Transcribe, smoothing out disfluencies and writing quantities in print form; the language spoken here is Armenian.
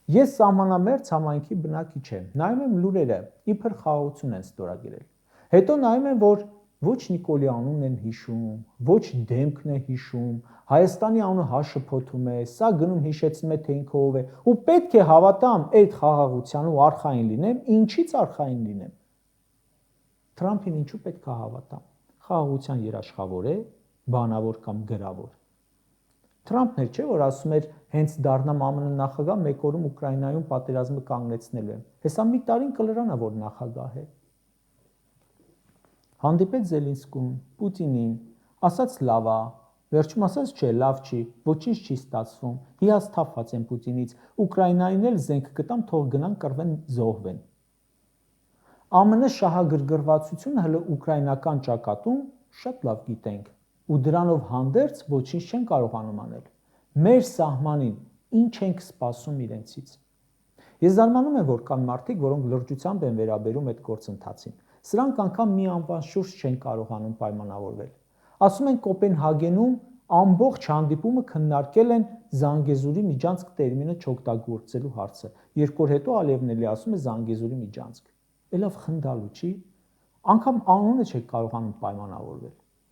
Ես սահմանամերձ համայնքի բնակիչ եմ, նայում եմ լուրերը, իբր խաղաղություն են ստորագրել։ Հետո նայում եմ, որ ոչ Նիկոլի անունն են հիշում, ոչ դեմքն է հիշում, Հայաստանի անունը հաշփոթում է, սա գնում հիշեցնում է, թե ինքը ով է, ու պետք է հավատամ այդ խաղաղության ու արխային լինեմ, ինչից արխային լինեմ։ Թրամփին ինչու պետք է հավատամ։ Խաղաղության երաշխավոր է, բանավոր կամ գրավոր։ Թրամփն էր, չէ, որ ասում էր, հենց դառնամ ԱՄՆ նախագահ, մեկ օրում Ուկրաինայում պատերազմը կանգնեցնելու եմ։ Հեսա մի տարին կլրանա, որ նախագահ է։ Հանդիպեց Զելենսկուն, Պուտինին, ասաց լավ է, վերջում ասաց չէ, լավ չի, ոչինչ չի ստացվում, հիասթափված եմ Պուտինից, Ուկրաինային էլ զենք կտամ, թող գնան կռվեն, զոհվեն։ ԱՄՆ շահագրգռվածությունը հələ ուկրաինական ճակատում շատ լավ գիտենք, ու դրանով հանդերձ ոչինչ չեն կարողանում անել։ Մեր սահմանին ինչ ենք սպասում իրենցից։ Ես զարմանում եմ, որ կան մարդիկ, որոնք լրջությամբ են վերաբերում այդ գործընթացին։ Սրանք անգամ մի անվան շուրջ չեն կարողանում պայմանավորվել։ Ասում են Կոպենհագենում ամբողջ հանդիպումը քննարկել են Զանգեզուրի միջանցք տերմինը չօգտագործելու հարցը։ 2 օր հետո Ալիևն էլի ասում է Զանգեզուրի միջանցք։ Էլավ խնդալու չի։ Անգամ անունը չեք կարողանում պայմանավորվել։